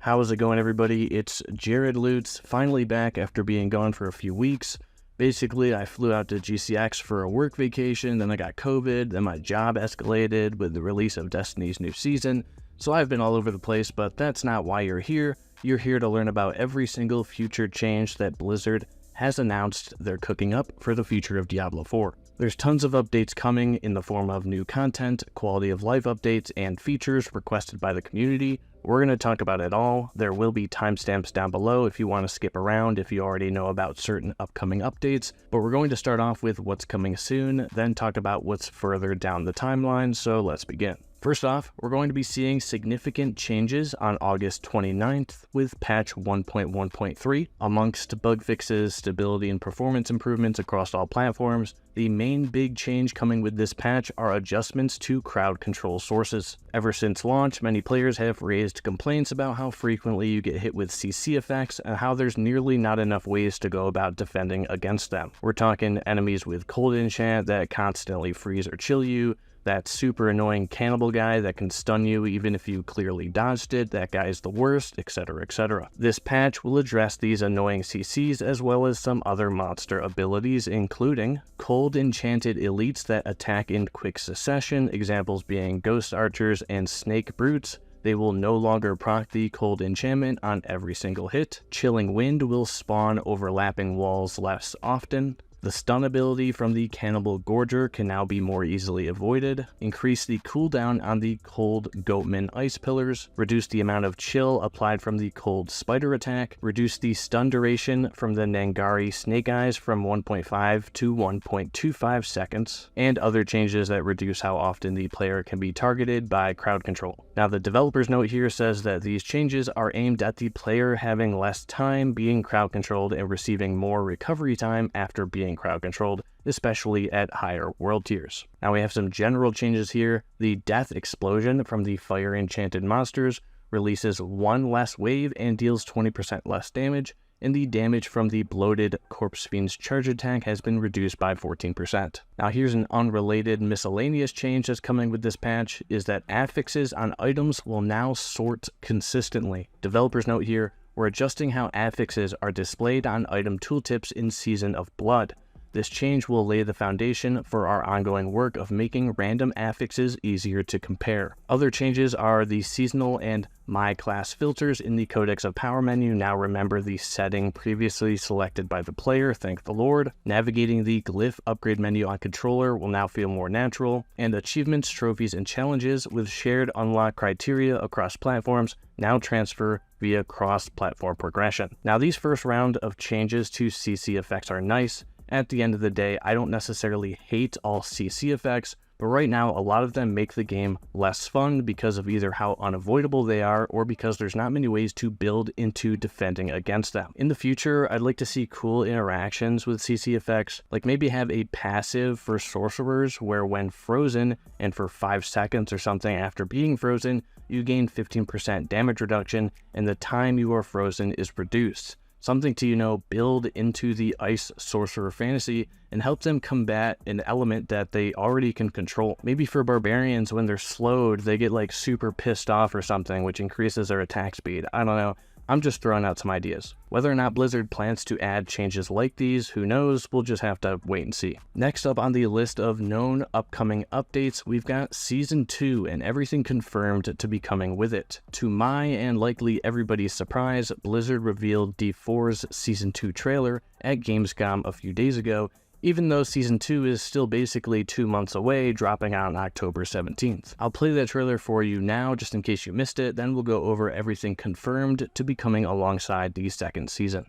How's it going, everybody? It's Jared Lutz, finally back after being gone for a few weeks. Basically, I flew out to GCX for a work vacation, then I got COVID, then my job escalated with the release of Destiny's new season, so I've been all over the place, but that's not why you're here. You're here to learn about every single future change that Blizzard has announced they're cooking up for the future of Diablo 4. There's tons of updates coming in the form of new content, quality of life updates, and features requested by the community. We're going to talk about it all. There will be timestamps down below if you want to skip around if you already know about certain upcoming updates, but we're going to start off with what's coming soon, then talk about what's further down the timeline, so let's begin. First off, we're going to be seeing significant changes on August 29th with patch 1.1.3. Amongst bug fixes, stability, and performance improvements across all platforms, the main big change coming with this patch are adjustments to crowd control sources. Ever since launch, many players have raised complaints about how frequently you get hit with CC effects and how there's nearly not enough ways to go about defending against them. We're talking enemies with cold enchant that constantly freeze or chill you, that super annoying cannibal guy that can stun you even if you clearly dodged it, that guy's the worst, etc, etc. This patch will address these annoying CCs as well as some other monster abilities, including cold enchanted elites that attack in quick succession, examples being ghost archers and snake brutes. They will no longer proc the cold enchantment on every single hit. Chilling wind will spawn overlapping walls less often. The stun ability from the Cannibal Gorger can now be more easily avoided. Increase the cooldown on the Cold Goatman Ice Pillars. Reduce the amount of chill applied from the Cold Spider attack. Reduce the stun duration from the Nangari Snake Eyes from 1.5 to 1.25 seconds. And other changes that reduce how often the player can be targeted by crowd control. Now, the developer's note here says that these changes are aimed at the player having less time being crowd controlled and receiving more recovery time after being crowd controlled, especially at higher world tiers. Now we have some general changes here. The death explosion from the fire enchanted monsters releases one less wave and deals 20% less damage, and the damage from the bloated corpse fiend's charge attack has been reduced by 14%. Now here's an unrelated miscellaneous change that's coming with this patch, is that affixes on items will now sort consistently. Developer's note here, we're adjusting how affixes are displayed on item tooltips in Season of Blood. This change will lay the foundation for our ongoing work of making random affixes easier to compare. Other changes are the seasonal and My Class filters in the Codex of Power menu now remember the setting previously selected by the player, thank the Lord. Navigating the glyph upgrade menu on controller will now feel more natural, and achievements, trophies, and challenges with shared unlock criteria across platforms now transfer via cross-platform progression. Now these first round of changes to CC effects are nice. At the end of the day, I don't necessarily hate all CC effects, but right now a lot of them make the game less fun because of either how unavoidable they are or because there's not many ways to build into defending against them. In the future, I'd like to see cool interactions with CC effects, like maybe have a passive for sorcerers where when frozen and for 5 seconds or something after being frozen, you gain 15% damage reduction and the time you are frozen is reduced. Something to, build into the Ice Sorcerer fantasy and help them combat an element that they already can control. Maybe for barbarians, when they're slowed, they get like super pissed off or something, which increases their attack speed. I don't know. I'm just throwing out some ideas. Whether or not Blizzard plans to add changes like these, who knows, we'll just have to wait and see. Next up on the list of known upcoming updates, we've got Season 2 and everything confirmed to be coming with it. To my and likely everybody's surprise, Blizzard revealed D4's Season 2 trailer at Gamescom a few days ago, even though Season 2 is still basically 2 months away, dropping on October 17th. I'll play that trailer for you now, just in case you missed it, then we'll go over everything confirmed to be coming alongside the second season.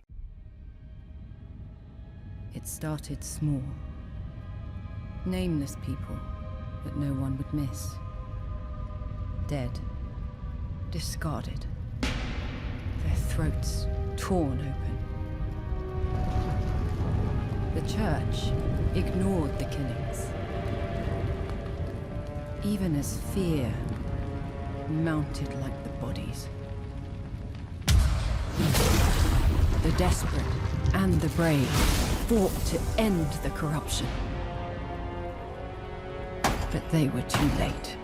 It started small. Nameless people that no one would miss. Dead. Discarded. Their throats torn open. The church ignored the killings, even as fear mounted like the bodies. The desperate and the brave fought to end the corruption. But they were too late.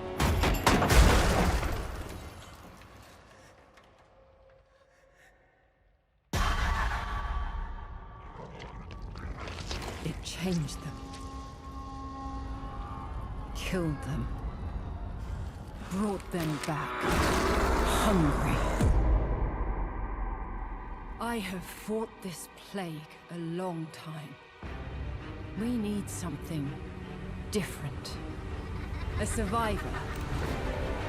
changed them, killed them, brought them back, hungry. I have fought this plague a long time. We need something different. A survivor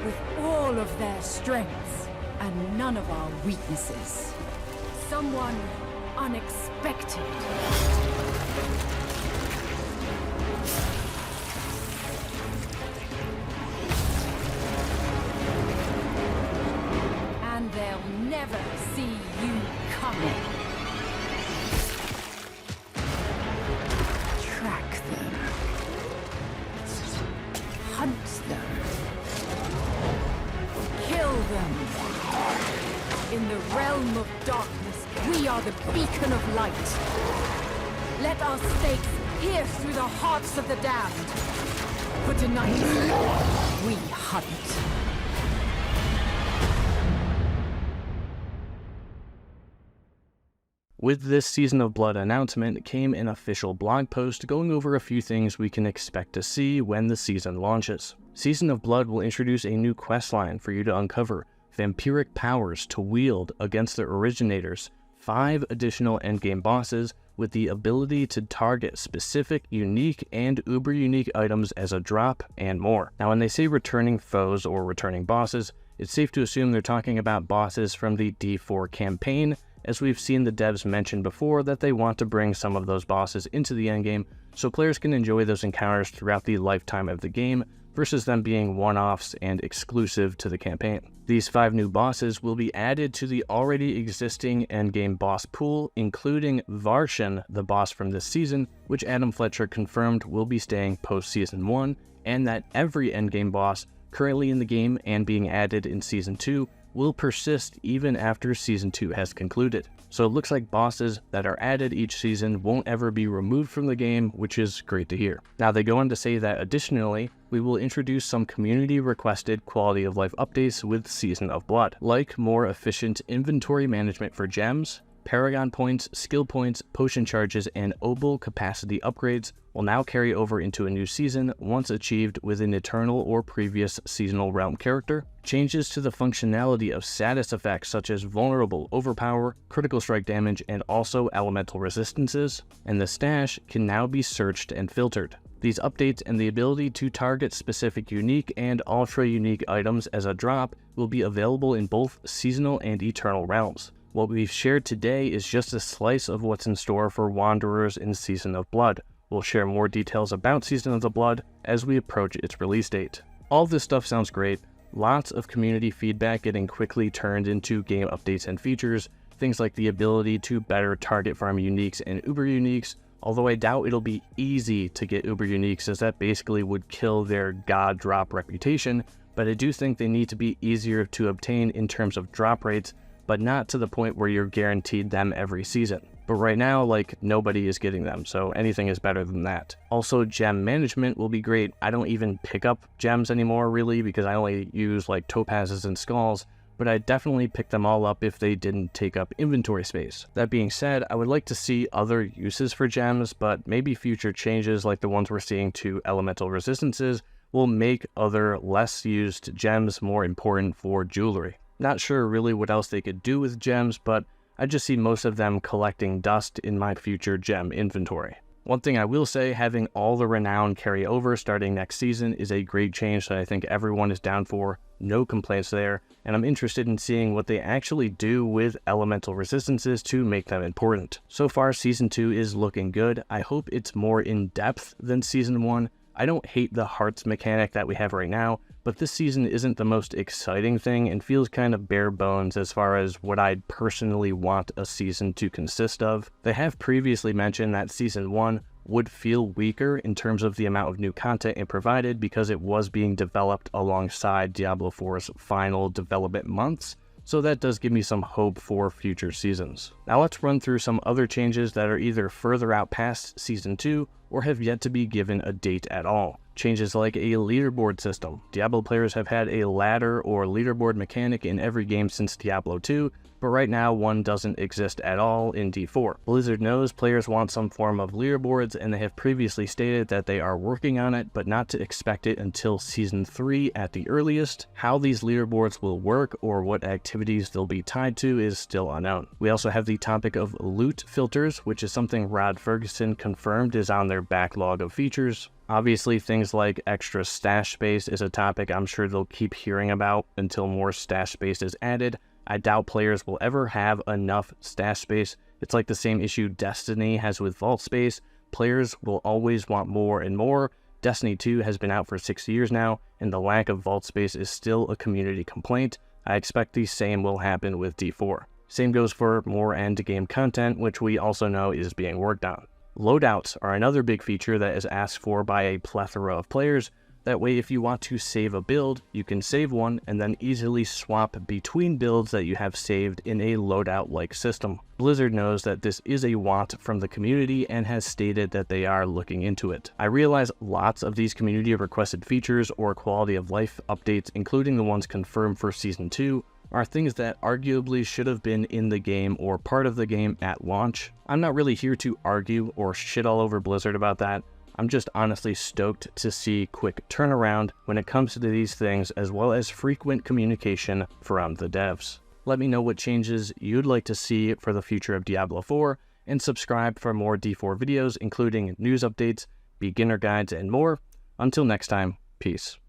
with all of their strengths and none of our weaknesses. Someone unexpected. And they'll never see you coming. Track them. Hunt them. Kill them. In the realm of darkness, we are the beacon of light. Let our stakes pierce through the hearts of the damned. For tonight, we hunt. With this Season of Blood announcement came an official blog post going over a few things we can expect to see when the season launches. Season of Blood will introduce a new questline for you to uncover, vampiric powers to wield against the originators, 5 additional endgame bosses with the ability to target specific, unique, and uber-unique items as a drop, and more. Now, when they say returning foes or returning bosses, it's safe to assume they're talking about bosses from the D4 campaign, as we've seen the devs mention before that they want to bring some of those bosses into the endgame so players can enjoy those encounters throughout the lifetime of the game versus them being one-offs and exclusive to the campaign. These 5 new bosses will be added to the already existing endgame boss pool, including Varshan, the boss from this season, which Adam Fletcher confirmed will be staying post-Season 1, and that every endgame boss currently in the game and being added in Season 2 will persist even after Season 2 has concluded. So it looks like bosses that are added each season won't ever be removed from the game, which is great to hear. Now they go on to say that additionally, we will introduce some community requested quality of life updates with Season of Blood, like more efficient inventory management for gems, Paragon points, skill points, potion charges, and obol capacity upgrades will now carry over into a new season once achieved with an eternal or previous seasonal realm character. Changes to the functionality of status effects such as vulnerable, overpower, critical strike damage, and also elemental resistances. And the stash can now be searched and filtered. These updates and the ability to target specific unique and ultra-unique items as a drop will be available in both seasonal and eternal realms. What we've shared today is just a slice of what's in store for Wanderers in Season of Blood. We'll share more details about Season of the Blood as we approach its release date. All this stuff sounds great, lots of community feedback getting quickly turned into game updates and features, things like the ability to better target farm uniques and uber uniques, although I doubt it'll be easy to get uber uniques as that basically would kill their god drop reputation, but I do think they need to be easier to obtain in terms of drop rates, but not to the point where you're guaranteed them every season. But right now, like, nobody is getting them, so anything is better than that. Also, gem management will be great. I don't even pick up gems anymore, really, because I only use, like, topazes and skulls, but I'd definitely pick them all up if they didn't take up inventory space. That being said, I would like to see other uses for gems, but maybe future changes like the ones we're seeing to elemental resistances will make other less used gems more important for jewelry. Not sure really what else they could do with gems, but I just see most of them collecting dust in my future gem inventory. One thing I will say, having all the renown carry over starting next season is a great change that I think everyone is down for. No complaints there, and I'm interested in seeing what they actually do with elemental resistances to make them important. So far, Season 2 is looking good. I hope it's more in-depth than Season 1. I don't hate the hearts mechanic that we have right now, but this season isn't the most exciting thing and feels kind of bare bones as far as what I'd personally want a season to consist of. They have previously mentioned that Season 1 would feel weaker in terms of the amount of new content it provided because it was being developed alongside Diablo 4's final development months, so that does give me some hope for future seasons. Now let's run through some other changes that are either further out past Season 2 or have yet to be given a date at all. Changes like a leaderboard system. Diablo players have had a ladder or leaderboard mechanic in every game since Diablo 2, but right now one doesn't exist at all in D4. Blizzard knows players want some form of leaderboards, and they have previously stated that they are working on it, but not to expect it until Season 3 at the earliest. How these leaderboards will work or what activities they'll be tied to is still unknown. We also have the topic of loot filters, which is something Rod Ferguson confirmed is on their backlog of features. Obviously, things like extra stash space is a topic I'm sure they'll keep hearing about until more stash space is added. I doubt players will ever have enough stash space. It's like the same issue Destiny has with vault space. Players will always want more and more. Destiny 2 has been out for 6 years now, and the lack of vault space is still a community complaint. I expect the same will happen with D4. Same goes for more end-game content, which we also know is being worked on. Loadouts are another big feature that is asked for by a plethora of players. That way, if you want to save a build, you can save one and then easily swap between builds that you have saved in a loadout-like system. Blizzard knows that this is a want from the community and has stated that they are looking into it. I realize lots of these community requested features or quality of life updates, including the ones confirmed for Season 2, are things that arguably should have been in the game or part of the game at launch. I'm not really here to argue or shit all over Blizzard about that. I'm just honestly stoked to see quick turnaround when it comes to these things, as well as frequent communication from the devs. Let me know what changes you'd like to see for the future of Diablo 4, and subscribe for more D4 videos, including news updates, beginner guides, and more. Until next time, peace.